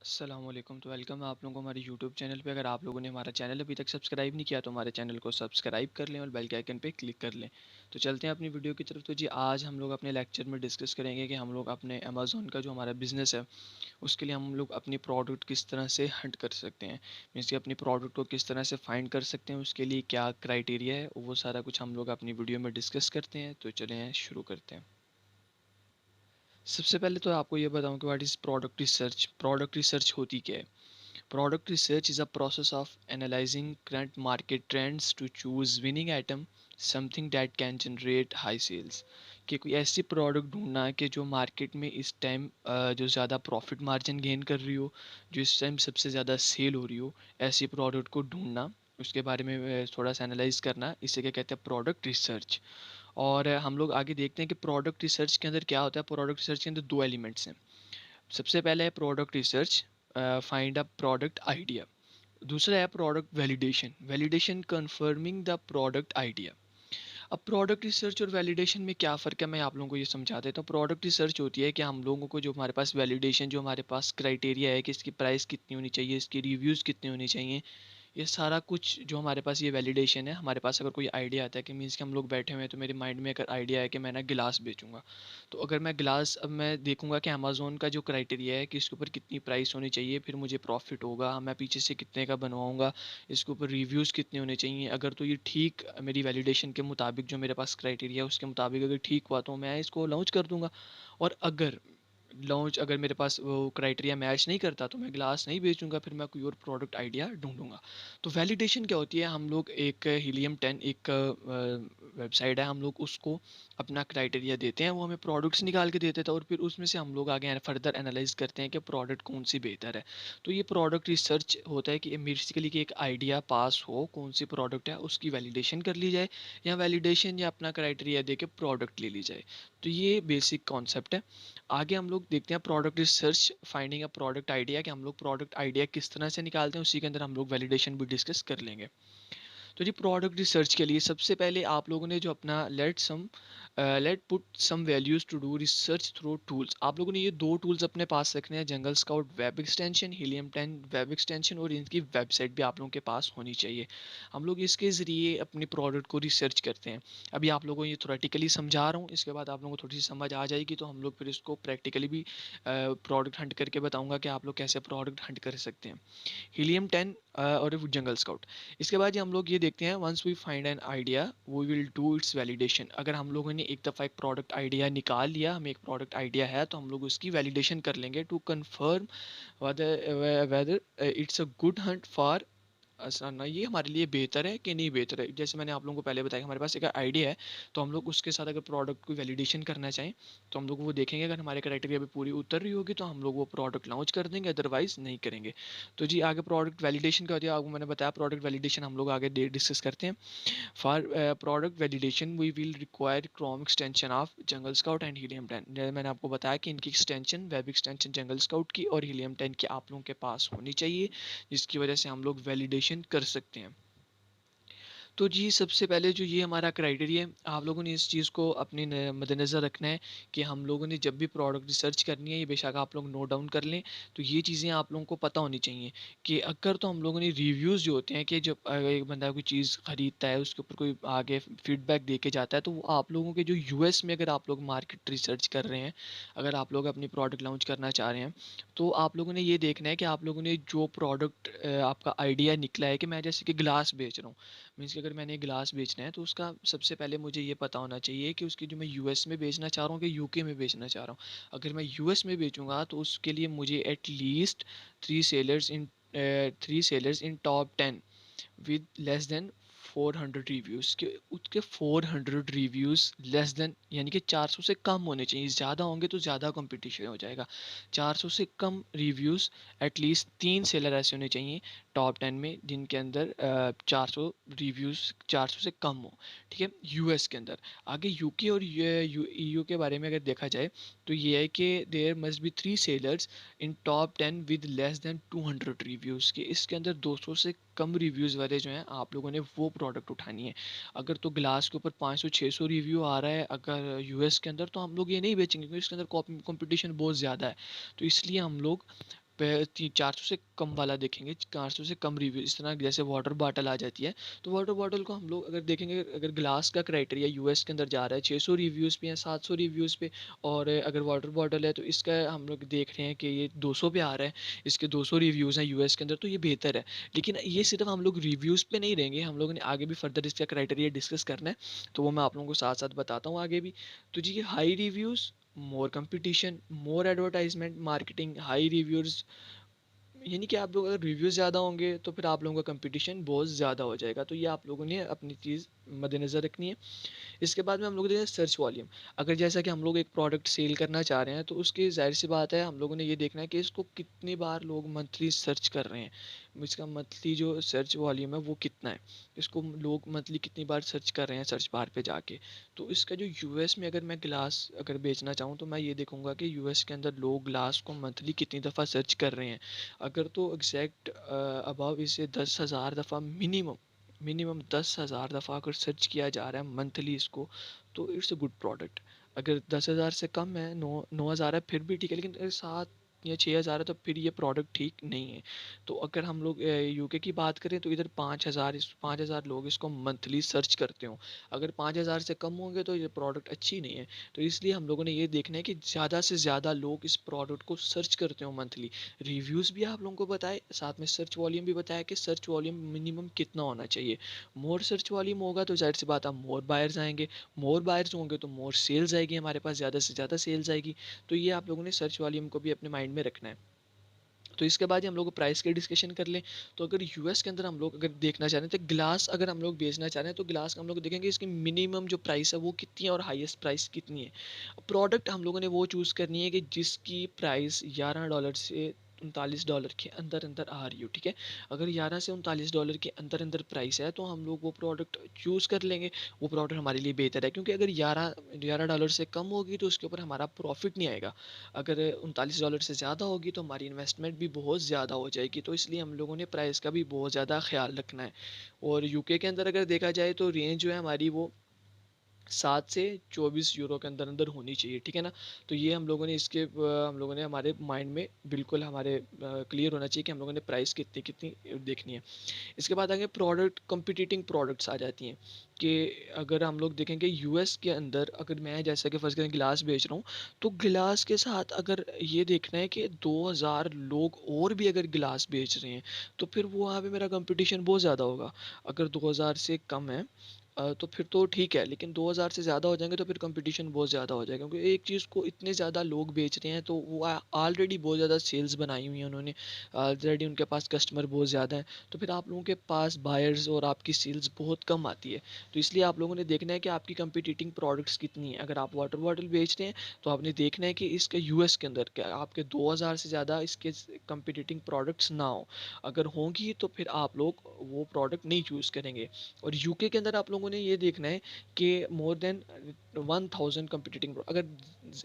अस्सलामुअलैकुम। तो वेलकम है आप लोगों को हमारे यूट्यूब चैनल पे। अगर आप लोगों ने हमारा चैनल अभी तक सब्सक्राइब नहीं किया तो हमारे चैनल को सब्सक्राइब कर लें और बेल के आइकन पे क्लिक कर लें। तो चलते हैं अपनी वीडियो की तरफ। तो जी आज हम लोग अपने लेक्चर में डिस्कस करेंगे कि हम लोग अपने अमेज़ॉन का जो हमारा बिज़नेस है उसके लिए हम लोग अपनी प्रोडक्ट किस तरह से हंट कर सकते हैं, मीन्स कि अपनी प्रोडक्ट को किस तरह से फाइंड कर सकते हैं, उसके लिए क्या क्राइटेरिया है, वो सारा कुछ हम लोग अपनी वीडियो में डिस्कस करते हैं। तो चलें शुरू करते हैं। सबसे पहले तो आपको ये बताऊं कि what is product research. Product research होती क्या है? Product research is a process of analyzing current market trends to choose winning item, something that can generate high sales। कि कोई ऐसी प्रोडक्ट ढूंढना है कि जो मार्केट में इस टाइम जो ज़्यादा प्रॉफिट मार्जिन गेन कर रही हो, जो इस टाइम सबसे ज़्यादा सेल हो रही हो, ऐसी प्रोडक्ट को ढूंढना, उसके बारे में थोड़ा सा एनालाइज करना, इसे क्या कहते हैं? Product research. और हम लोग आगे देखते हैं कि प्रोडक्ट रिसर्च के अंदर क्या होता है। प्रोडक्ट रिसर्च के अंदर दो एलिमेंट्स हैं। सबसे पहले है product research, find a product idea. दूसरा है product validation, validation confirming the product idea. अब प्रोडक्ट रिसर्च और वैलिडेशन में क्या फ़र्क है, मैं आप लोगों को ये समझा देता हूँ। प्रोडक्ट रिसर्च होती है कि हम लोगों को जो हमारे पास वैलिडेशन, जो हमारे पास क्राइटेरिया है कि इसकी प्राइस कितनी होनी चाहिए, इसके रिव्यूज़ कितने होने चाहिए, ये सारा कुछ जो हमारे पास ये वैलिडेशन है। हमारे पास अगर कोई आइडिया आता है कि मीन्स कि हम लोग बैठे हुए हैं तो मेरे माइंड में अगर आइडिया है कि मैं ना गिलास बेचूंगा, तो अगर मैं गिलास, अब मैं देखूंगा कि अमेज़ोन का जो क्राइटेरिया है कि इसके ऊपर कितनी प्राइस होनी चाहिए, फिर मुझे प्रॉफिट होगा, मैं पीछे से कितने का बनवाऊंगा, इसके ऊपर रिव्यूज़ कितने होने चाहिए। अगर तो ये ठीक मेरी वैलिडेशन के मुताबिक, जो मेरे पास क्राइटेरिया है उसके मुताबिक अगर ठीक हुआ तो मैं इसको लॉन्च कर दूंगा। और अगर मेरे पास वो क्राइटेरिया मैच नहीं करता तो मैं ग्लास नहीं बेचूंगा, फिर मैं कोई और प्रोडक्ट आइडिया ढूंढूंगा। तो वैलिडेशन क्या होती है? हम लोग एक हीलियम 10 एक वेबसाइट है, हम लोग उसको अपना क्राइटेरिया देते हैं, वो हमें प्रोडक्ट्स निकाल के देते थे और फिर उसमें से हम लोग आगे फर्दर एनालाइज करते हैं कि प्रोडक्ट कौन सी बेहतर है। तो ये प्रोडक्ट रिसर्च होता है कि बेसिकली कि एक आइडिया पास हो, कौन सी प्रोडक्ट है उसकी वैलिडेशन कर ली जाए, या वैलिडेशन या अपना क्राइटेरिया दे के प्रोडक्ट ले ली जाए। तो ये बेसिक कॉन्सेप्ट है। आगे हम लोग देखते हैं product research finding a product idea, कि हम लोग प्रोडक्ट आइडिया किस तरह से निकालते हैं, उसी के अंदर हम लोग वैलिडेशन भी डिस्कस कर लेंगे। तो जी प्रोडक्ट रिसर्च के लिए सबसे पहले आप लोगों ने जो अपना let put some values to do research through tools, आप लोगों ने ये दो टूल्स अपने पास रखने हैं, जंगल scout web extension, helium 10 web extension, और इनकी वेबसाइट भी आप लोगों के पास होनी चाहिए। हम लोग इसके ज़रिए अपनी प्रोडक्ट को रिसर्च करते हैं। अभी आप लोगों को ये थोरेटिकली समझा रहा हूँ, इसके बाद आप लोगों को थोड़ी सी समझ आ जाएगी तो हम लोग फिर इसको प्रैक्टिकली भी प्रोडक्ट हंट करके बताऊंगा कि आप लोग कैसे प्रोडक्ट हंट कर सकते हैं। हीलियम 10 और जंगल स्काउट। इसके बाद हम लोग ये देखते हैं, once we find an idea we will do its validation. अगर हम लोगों ने एक दफ़ा एक प्रोडक्ट आइडिया निकाल लिया, हमें एक प्रोडक्ट आइडिया है, तो हम लोग उसकी वैलिडेशन कर लेंगे to confirm whether it's a good hunt for ना, ये हमारे लिए बेहतर है कि नहीं बेहतर है। जैसे मैंने आप लोगों को पहले बताया कि हमारे पास एक आइडिया है, तो हम लोग उसके साथ अगर प्रोडक्ट की वैलिडेशन करना चाहें तो हम लोग वो देखेंगे, अगर हमारे क्राइटेरिया पे पूरी उतर रही होगी तो हम लोग वो प्रोडक्ट लॉन्च कर देंगे, अदरवाइज नहीं करेंगे। तो जी आगे प्रोडक्ट वैलिडेशन क्या होती है, आपको मैंने बताया। प्रोडक्ट वैलिडेशन हम लोग आगे डिस्कस करते हैं। For product validation we will require Chrome extension of Jungle Scout and Helium 10। जैसे मैंने आपको बताया कि इनकी extension, web extension Jungle Scout की और हीलियम 10 की आप लोगों के पास होनी चाहिए, जिसकी वजह से हम लोग वैलिडेशन कर सकते हैं। तो जी सबसे पहले जो ये हमारा क्राइटेरिया है, आप लोगों ने इस चीज़ को अपने मद्देनज़र रखना है कि हम लोगों ने जब भी प्रोडक्ट रिसर्च करनी है, ये बेशक आप लोग नोट डाउन कर लें, तो ये चीज़ें आप लोगों को पता होनी चाहिए कि अगर तो हम लोगों ने रिव्यूज़ जो होते हैं कि जब एक बंदा कोई चीज़ ख़रीदता है उसके ऊपर कोई आगे फीडबैक दे के जाता है, तो वो आप लोगों के जो यूएस में अगर आप लोग मार्केट रिसर्च कर रहे हैं, अगर आप लोग अपनी प्रोडक्ट लॉन्च करना चाह रहे हैं, तो आप लोगों ने ये देखना है कि आप लोगों ने जो प्रोडक्ट आपका आइडिया निकला है कि मैं जैसे कि गिलास बेच रहा हूँ, मीन्स कि अगर मैंने गिलास बेचना है तो उसका सबसे पहले मुझे ये पता होना चाहिए कि उसकी जो मैं यूएस में बेचना चाह रहा हूँ कि यूके में बेचना चाह रहा हूँ। अगर मैं यूएस में बेचूंगा तो उसके लिए मुझे at least three sellers in three sellers in top 10 with less then 400 reviews के, उसके 400 रिव्यूज़ लेस देन यानी कि 400 से कम होने चाहिए। ज़्यादा होंगे तो ज़्यादा कंपटीशन हो जाएगा। 400 से कम रिव्यूज़, एटलीस्ट 3 सेलर ऐसे होने चाहिए टॉप 10 में जिनके अंदर 400 रिव्यूज़ 400 से कम हो। ठीक है, यूएस के अंदर। आगे यूके और ईयू के बारे में अगर देखा जाए तो ये है कि there must be 3 sellers in top 10 with less than 200 reviews के, इसके अंदर 200 से कम रिव्यूज़ वाले जो हैं आप लोगों ने वो प्रोडक्ट उठानी है। अगर तो ग्लास के ऊपर 500-600 रिव्यू आ रहा है अगर यूएस के अंदर, तो हम लोग ये नहीं बेचेंगे क्योंकि इसके अंदर कंपटीशन बहुत ज़्यादा है। तो इसलिए हम लोग 400 से कम वाला देखेंगे, 400 से कम रिव्यू। इस तरह जैसे वाटर बॉटल आ जाती है, तो वाटर बॉटल को हम लोग अगर देखेंगे, अगर ग्लास का क्राइटेरिया यूएस के अंदर जा रहा है 600 रिव्यूज़ पे या 700 रिव्यूज़ पे, और अगर वाटर बॉटल है तो इसका हम लोग देख रहे हैं कि ये 200 पे आ रहा है, इसके 200 रिव्यूज़ हैं यूएस के अंदर, तो ये बेहतर है। लेकिन ये सिर्फ हम लोग रिव्यूज़ पे नहीं रहेंगे, हम लोगों ने आगे भी फर्दर इसका क्राइटेरिया डिस्कस करना है, तो वो मैं आप लोगों को साथ साथ बताता हूँ आगे भी। तो जी, हाई रिव्यूज़, मोर कंपटीशन, मोर एडवर्टाइजमेंट मार्केटिंग, हाई रिव्यूज़, यानी कि आप लोग अगर रिव्यूज़ ज़्यादा होंगे तो फिर आप लोगों का कंपटीशन बहुत ज़्यादा हो जाएगा। तो ये आप लोगों ने अपनी चीज़ मद्देनज़र रखनी है। इसके बाद में हम लोग देखते हैं सर्च वॉल्यूम। अगर जैसा कि हम लोग एक प्रोडक्ट सेल करना चाह रहे हैं, तो उसकी ज़ाहिर सी बात है हम लोगों ने ये देखना है कि इसको कितनी बार लोग मंथली सर्च कर रहे हैं। इसका मंथली जो सर्च वॉल्यूम है वो कितना है, इसको लोग मंथली कितनी बार सर्च कर रहे हैं सर्च बार पे जाके। तो इसका जो यूएस में अगर मैं ग्लास अगर बेचना चाहूँ, तो मैं ये देखूंगा कि यूएस के अंदर लोग ग्लास को मंथली कितनी दफ़ा सर्च कर रहे हैं। अगर तो एग्जैक्ट अबाव इसे 10,000 दफ़ा मिनिमम, 10,000 दफ़ा अगर सर्च किया जा रहा है मंथली इसको, तो इट्स अ गुड प्रोडक्ट। अगर 10,000 से कम है, 9,000 है, फिर भी ठीक है, लेकिन अगर 7 या 6,000 है तो फिर ये प्रोडक्ट ठीक नहीं है। तो अगर हम लोग यूके की बात करें तो इधर 5,000 लोग इसको मंथली सर्च करते हो। अगर 5,000 से कम होंगे तो ये प्रोडक्ट अच्छी नहीं है। तो इसलिए हम लोगों ने ये देखना है कि ज़्यादा से ज़्यादा लोग इस प्रोडक्ट को सर्च करते हो मंथली। रिव्यूज़ भी आप लोगों को बताए, साथ में सर्च वॉल्यूम भी बताया कि सर्च वॉल्यूम मिनिमम कितना होना चाहिए। मोर सर्च वॉल्यूम होगा तो ज़ाहिर सी बात है मोर बायर्स आएंगे, मोर बायर्स होंगे तो मोर सेल्स आएगी, हमारे पास ज़्यादा से ज़्यादा सेल्स आएगी। तो ये आप लोगों ने सर्च वॉल्यूम को भी अपने माइंड में रखना है। तो इसके बाद ही हम लोग प्राइस की डिस्कशन कर लें। तो अगर यूएस के अंदर हम लोग अगर देखना चाह रहे हैं तो ग्लास अगर हम लोग बेचना चाह रहे हैं, तो ग्लास का हम लोग देखेंगे इसकी मिनिमम जो प्राइस है वो कितनी है और हाईएस्ट प्राइस कितनी है। प्रोडक्ट हम लोगों ने वो चूज़ करनी है कि जिसकी प्राइस $11 से $39 के अंदर अंदर आ रही हो, ठीक है। अगर 11 से $39 के अंदर अंदर प्राइस है तो हम लोग वो प्रोडक्ट चूज़ कर लेंगे। वो प्रोडक्ट हमारे लिए बेहतर है, क्योंकि अगर 11 डॉलर से कम होगी तो उसके ऊपर हमारा प्रॉफिट नहीं आएगा। अगर $39 से ज़्यादा होगी तो हमारी इन्वेस्टमेंट भी बहुत ज़्यादा हो जाएगी। तो इसलिए हम लोगों ने प्राइस का भी बहुत ज़्यादा ख्याल रखना है। और यूके के अंदर अगर देखा जाए तो रेंज जो है हमारी वो 7 से 24 यूरो के अंदर अंदर होनी चाहिए, ठीक है ना। तो ये हम लोगों ने हम लोगों ने हमारे माइंड में बिल्कुल हमारे क्लियर होना चाहिए कि हम लोगों ने प्राइस कितनी कितनी देखनी है। इसके बाद आगे प्रोडक्ट कंपीटिटिंग प्रोडक्ट्स आ जाती हैं कि अगर हम लोग देखेंगे यूएस के अंदर, अगर मैं जैसा कि फर्स्ट करें गिलास बेच रहा हूँ, तो गिलास के साथ अगर ये देखना है कि 2,000 लोग और भी अगर गिलास बेच रहे हैं, तो फिर वो वहाँ पे मेरा कंपटीशन बहुत ज़्यादा होगा। अगर 2,000 से कम है तो फिर तो ठीक है, लेकिन 2,000 से ज़्यादा हो जाएंगे तो फिर कंपटीशन बहुत ज़्यादा हो जाएगा, क्योंकि एक चीज़ को इतने ज़्यादा लोग बेच रहे हैं तो वो ऑलरेडी बहुत ज़्यादा सेल्स बनाई हुई हैं उन्होंने, ऑलरेडी उनके पास कस्टमर बहुत ज़्यादा हैं। तो फिर आप लोगों के पास बायर्स और आपकी सेल्स बहुत कम आती है। तो इसलिए आप लोगों ने देखना है कि आपकी कंपीटिटिंग प्रोडक्ट्स कितनी है। अगर आप वाटर बॉटल बेच रहे हैं तो आपने देखना है कि इसके यूएस के अंदर क्या आपके 2,000 से ज़्यादा इसके कंपीटिटिंग प्रोडक्ट्स ना हो। अगर होंगी तो फिर आप लोग वो प्रोडक्ट नहीं चूज़ करेंगे। और यूके के अंदर आप लोगों ने ये देखना है कि मोर देन 1,000 कंपीटिटिंग, अगर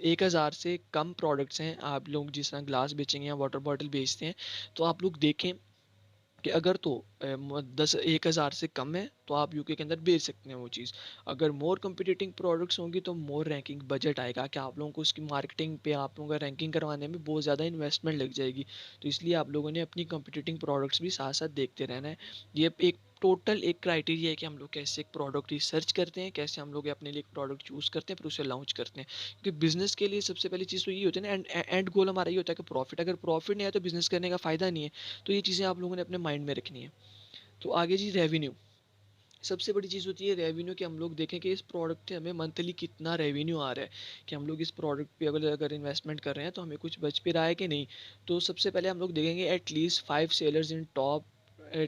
1,000 से कम प्रोडक्ट्स हैं, आप लोग जिस तरह ग्लास बेचेंगे या वाटर बॉटल बेचते हैं, तो आप लोग देखें कि अगर तो 1,000 से कम है तो आप यूके के अंदर बेच सकते हैं वो चीज़। अगर मोर कंपीटिटिंग प्रोडक्ट्स होंगी तो मोर रैंकिंग बजट आएगा कि आप लोगों को उसकी मार्केटिंग पे आप लोगों का रैंकिंग करवाने में बहुत ज़्यादा इन्वेस्टमेंट लग जाएगी। तो इसलिए आप लोगों ने अपनी कंपीटिटिंग प्रोडक्ट्स भी साथ साथ देखते रहना है। ये एक टोटल एक क्राइटेरिया है कि हम लोग कैसे एक प्रोडक्ट रिसर्च करते हैं, कैसे हम लोग अपने लिए एक प्रोडक्ट चूज़ करते हैं फिर उसे लॉन्च करते हैं। क्योंकि बिजनेस के लिए सबसे पहली चीज़ तो ये होती है ना, एंड गोल हमारा ये होता है कि प्रॉफिट। अगर प्रॉफिट नहीं आया तो बिजनेस करने का फ़ायदा नहीं है। तो ये चीज़ें आप लोगों ने अपने माइंड में रखनी है। तो आगे जी, रेवेन्यू सबसे बड़ी चीज़ होती है रेवेन्यू, कि हम लोग देखें कि इस प्रोडक्ट से हमें मंथली कितना रेवेन्यू आ रहा है, कि हम लोग इस प्रोडक्ट पे अगर अगर इन्वेस्टमेंट कर रहे हैं तो हमें कुछ बच पे रहा है कि नहीं। तो सबसे पहले हम लोग देखेंगे एटलीस्ट 5 सेलर्स इन टॉप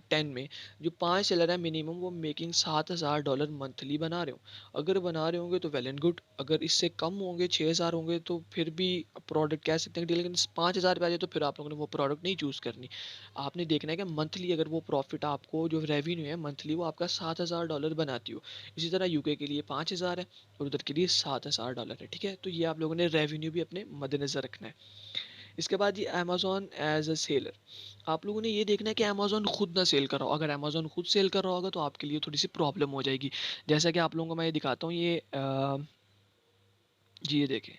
10 में, जो 5 सेलर है मिनिमम, वो मेकिंग $7,000 मंथली बना रहे हो। अगर बना रहे होंगे तो वेल एंड गुड। अगर इससे कम होंगे, 6,000 होंगे, तो फिर भी प्रोडक्ट कह सकते हैं कि, लेकिन 5,000 पे आ जाए तो फिर आप लोगों ने वो प्रोडक्ट नहीं चूज़ करनी। आपने देखना है कि मंथली अगर वो प्रॉफिट आपको जो रेवेन्यू है मंथली वो आपका $7,000 बनाती हो। इसी तरह यूके के लिए 5,000 है और उधर के लिए $7,000 है, ठीक है। तो ये आप लोगों ने रेवेन्यू भी अपने मद्देनज़र रखना है। इसके बाद ये अमेज़ॉन एज अ सेलर, आप लोगों ने ये देखना है कि अमेज़ॉन खुद ना सेल कर रहा हो। अगर अमेज़ॉन खुद सेल कर रहा होगा तो आपके लिए थोड़ी सी प्रॉब्लम हो जाएगी। जैसा कि आप लोगों को मैं ये दिखाता हूँ, ये जी ये देखें,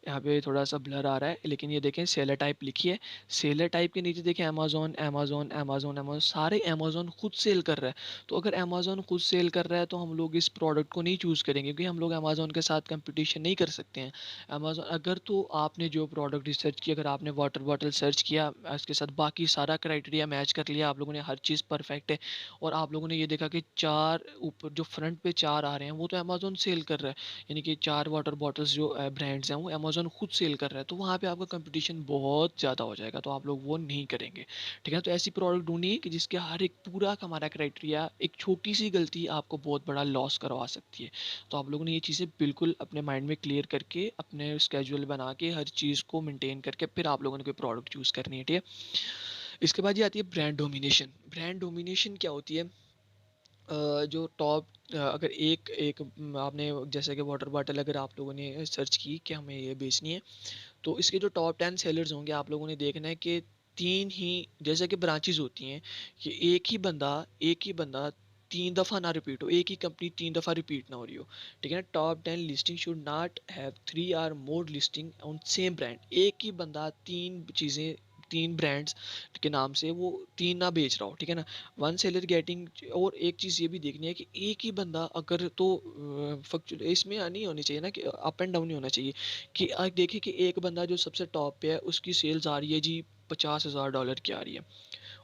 यहाँ पे थोड़ा सा ब्लर आ रहा है, लेकिन ये देखें सेलर टाइप लिखी है। सेलर टाइप के नीचे देखें अमेजोन अमेजोन अमेजोन अमेजोन, सारे अमेजोन खुद सेल कर रहा है। तो अगर अमेजोन खुद सेल कर रहा है तो हम लोग इस प्रोडक्ट को नहीं चूज़ करेंगे, क्योंकि हम लोग अमेजोन के साथ कंपटीशन नहीं कर सकते हैं। अमेजोन अगर तो आपने जो प्रोडक्ट रिसर्च किया, अगर आपने वाटर बॉटल सर्च किया, उसके साथ बाकी सारा क्राइटेरिया मैच कर लिया, आप लोगों ने हर चीज़ परफेक्ट है, और आप लोगों ने ये देखा कि चार ऊपर जो फ्रंट पे चार आ रहे हैं वो तो अमेजोन सेल कर रहा है, यानी कि चार वाटर बॉटल्स जो ब्रांड्स हैं वो अमेजोन खुद सेल कर रहा है, तो वहाँ पे आपका कंपटीशन बहुत ज़्यादा हो जाएगा, तो आप लोग वो नहीं करेंगे। ठीक है, तो ऐसी प्रोडक्ट ढूंढिए कि जिसके हर एक पूरा का हमारा क्राइटेरिया, एक छोटी सी गलती आपको बहुत बड़ा लॉस करवा सकती है। तो आप लोगों ने ये चीज़ें बिल्कुल अपने माइंड में क्लियर करके, अपने स्केड्यूल बना के, हर चीज़ को मेंटेन करके फिर आप लोगों ने कोई प्रोडक्ट चूज़ करनी है। ठीक है, इसके बाद ये आती है ब्रांड डोमिनेशन। ब्रांड डोमिनेशन क्या होती है? जो टॉप, अगर एक एक आपने जैसे कि वाटर बॉटल अगर आप लोगों ने सर्च की कि हमें ये बेचनी है, तो इसके जो टॉप 10 सेलर्स होंगे आप लोगों ने देखना है कि तीन ही, जैसे कि ब्रांचेस होती हैं, कि एक ही बंदा 3 दफ़ा ना रिपीट हो, एक ही कंपनी 3 दफ़ा रिपीट ना हो रही हो। ठीक है ना, top 10 listing should not have 3 or more listing on same brand. एक ही बंदा तीन चीज़ें, तीन ब्रांड्स के नाम से वो तीन ना बेच रहा हो। ठीक है ना, वन सेलर गेटिंग। और एक चीज़ ये भी देखनी है कि एक ही बंदा अगर तो फ्लक्चुएट इसमें नहीं होनी चाहिए ना, कि अप एंड डाउन नहीं होना चाहिए, कि आज देखिए कि एक बंदा जो सबसे टॉप पे है उसकी सेल्स आ रही है जी $50,000 की आ रही है,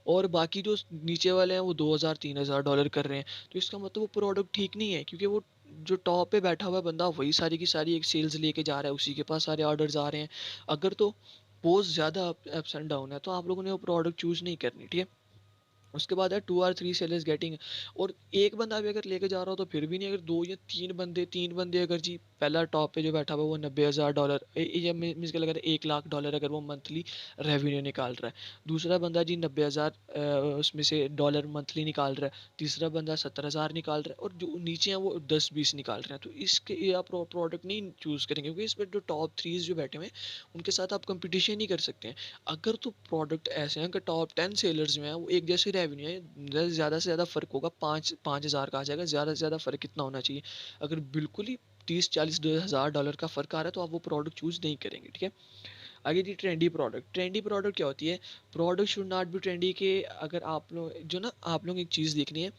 और बाकी जो नीचे वाले हैं वो 2,000 3,000 डॉलर कर रहे हैं। तो इसका मतलब वो प्रोडक्ट ठीक नहीं है, क्योंकि वो जो टॉप पे बैठा हुआ है बंदा वही सारी की सारी एक सेल्स लेके जा रहा है, उसी के पास सारे ऑर्डर्स आ रहे हैं। अगर तो बहुत ज़्यादा अप्स एंड डाउन है तो आप लोगों ने वो प्रोडक्ट चूज़ नहीं करनी। ठीक है, उसके बाद है 2 or 3 सेलर्स गेटिंग। और एक बंदा भी अगर लेके जा रहा हो तो फिर भी नहीं, अगर दो या तीन बंदे अगर जी, पहला टॉप पे जो बैठा हुआ है वो $90,000, ये मीन्स के लगा रहा है $1 लाख अगर वो मंथली रेवेन्यू निकाल रहा है। दूसरा बंदा जी 90,000 उसमें से डॉलर मंथली निकाल रहा है। तीसरा बंदा 70,000 निकाल रहा है, और जो नीचे हैं वो 10-20 निकाल रहे हैं। तो इसके ये आप प्रोडक्ट नहीं चूज़ करेंगे, क्योंकि इसमें जो टॉप थ्रीज जो बैठे हुए हैं उनके साथ आप कंपटीशन नहीं कर सकते हैं। अगर तो प्रोडक्ट ऐसे हैं कि टॉप 10 सेलर्स में है, वो एक जैसी रेवेन्यू है, ज़्यादा से ज़्यादा फ़र्क होगा, 5,000 का आ जाएगा, ज़्यादा से ज़्यादा फ़र्क कितना होना चाहिए? अगर बिल्कुल ही 30-40 हज़ार डॉलर का फ़र्क आ रहा है तो आप वो प्रोडक्ट चूज़ नहीं करेंगे। ठीक है, आगे जी ट्रेंडी प्रोडक्ट। ट्रेंडी प्रोडक्ट क्या होती है? Product should not be trendy, के अगर आप लोग जो ना, आप लोग एक चीज़ देखनी है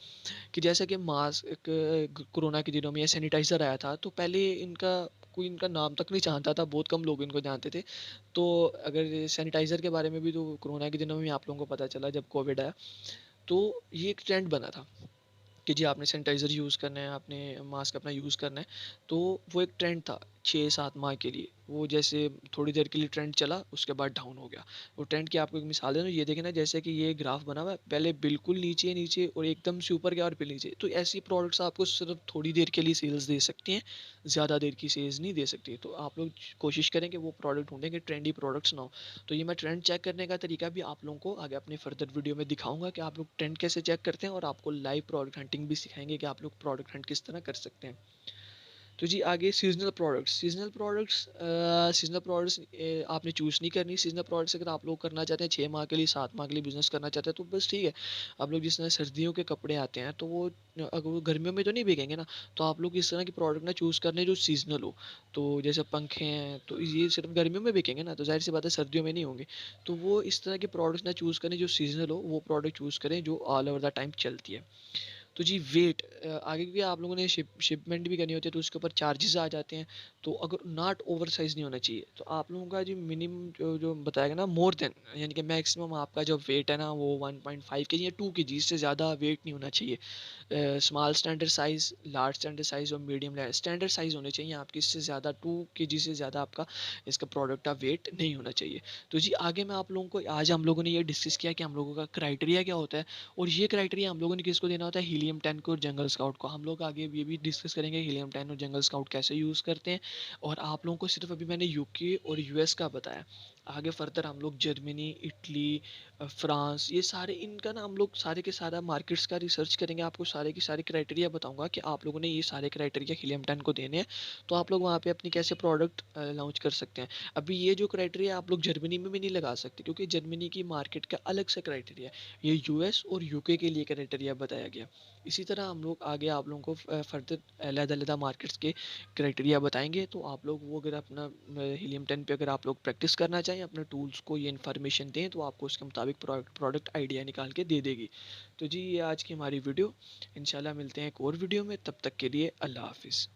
कि जैसा कि मास्क कोरोना के दिनों में ये सैनिटाइज़र आया था, तो पहले इनका कोई इनका नाम तक नहीं जानता था, बहुत कम लोग इनको जानते थे। तो अगर सैनिटाइज़र के बारे में भी तो कोरोना के दिनों में आप लोगों को पता चला जब कोविड आया, तो ये एक ट्रेंड बना था कि जी आपने सैनिटाइज़र यूज़ करना है, आपने मास्क अपना यूज़ करना है। तो वो एक ट्रेंड था 6-7 माह के लिए। वो जैसे थोड़ी देर के लिए ट्रेंड चला, उसके बाद डाउन हो गया। वो ट्रेंड की आपको एक मिसाल दें तो ये देखें ना, जैसे कि ये ग्राफ बना हुआ है, पहले बिल्कुल नीचे-नीचे और एकदम से ऊपर गया और फिर नीचे। तो ऐसी प्रोडक्ट्स आपको सिर्फ़ थोड़ी देर के लिए सेल्स दे सकती हैं, ज़्यादा देर की सेल्स नहीं दे सकती। तो आप लोग कोशिश करें कि वो प्रोडक्ट ढूँढें कि ट्रेंडी प्रोडक्ट्स ना हो। तो ये मैं ट्रेंड चेक करने का तरीका भी आप लोगों को आगे अपनी फर्दर वीडियो में दिखाऊँगा कि आप लोग ट्रेंड कैसे चेक करते हैं, और आपको लाइव प्रोडक्ट हंटिंग भी सिखाएँगे कि आप लोग प्रोडक्ट हंट किस तरह कर सकते हैं। तो जी आगे सीज़नल प्रोडक्ट्स आपने चूज़ नहीं करनी। सीज़नल प्रोडक्ट्स अगर आप लोग करना चाहते हैं 6 माह के लिए, 7 माह के लिए बिज़नेस करना चाहते हैं तो बस ठीक है। आप लोग जिस तरह सर्दियों के कपड़े आते हैं तो वो अगर वो गर्मियों में तो नहीं बिकेंगे ना, तो आप लोग इस तरह की प्रोडक्ट ना चूज़ करने जो सीज़नल हो। तो जैसे पंखे हैं तो ये सिर्फ़ गर्मियों में बिकेंगे ना, तो ज़ाहिर-सी बात है सर्दियों में नहीं होंगे। तो वो इस तरह के प्रोडक्ट्स ना चूज़ करें जो सीज़नल हो, वो प्रोडक्ट चूज़ करें जो ऑल ओवर द टाइम चलती है। तो जी वेट, आगे क्योंकि आप लोगों ने शिपमेंट भी करनी होती है तो उसके ऊपर चार्जेस आ जाते हैं। तो अगर नॉट ओवर साइज़ नहीं होना चाहिए, तो आप लोगों का जो मिनिमम जो जो बताया गया ना, मोर देन, यानी कि मैक्सिमम आपका जो वेट है ना वो 1.5 केजी या 2 केजी, इससे ज़्यादा वेट नहीं होना चाहिए। Small standard size, large standard size और मीडियम स्टैंडर्ड साइज़ होने चाहिए आपकी, इससे ज़्यादा 2 केजी से ज़्यादा आपका इसका प्रोडक्ट का वेट नहीं होना चाहिए। तो जी आगे मैं आप लोगों को, आज हम लोगों ने ये डिस्कस किया कि हम लोगों का क्राइटेरिया क्या होता है, और ये क्राइटेरिया हम लोगों ने किसको देना होता है? हीलियम 10 को और जंगल स्काउट को। हम लोग आगे ये भी डिस्कस करेंगे हीलियम 10 और जंगल स्काउट कैसे यूज़ करते हैं। और आप लोगों को सिर्फ अभी मैंने यूके और यूएस का बताया। आगे फर्दर हम लोग जर्मनी, इटली, फ्रांस, ये सारे इनका ना हम लोग सारे के सारा मार्केट्स का रिसर्च करेंगे। आपको सारे के सारे क्राइटेरिया बताऊँगा कि आप लोगों ने ये सारे क्राइटेरिया हीलियम 10 को देने हैं, तो आप लोग वहाँ पे अपनी कैसे प्रोडक्ट लॉन्च कर सकते हैं। अभी ये जो क्राइटेरिया आप लोग जर्मनी में भी नहीं लगा सकते, क्योंकि जर्मनी की मार्केट का अलग से क्राइटेरिया है। ये यूएस और यूके के लिए क्राइटेरिया बताया गया। इसी तरह हम लोग आगे आप लोगों को फर्दर अलग-अलग मार्केट्स के क्राइटेरिया बताएँगे, तो आप लोग वो अगर अपना हीलियम 10 पे अगर आप लोग प्रैक्टिस करना चाहें, अपने टूल्स को ये इन्फॉर्मेशन दें, तो आपको उसके मुताबिक प्रोडक्ट आइडिया निकाल के दे देगी। तो जी, ये आज की हमारी वीडियो। इंशाल्लाह मिलते हैं एक और वीडियो में, तब तक के लिए अल्लाह हाफ़िज़।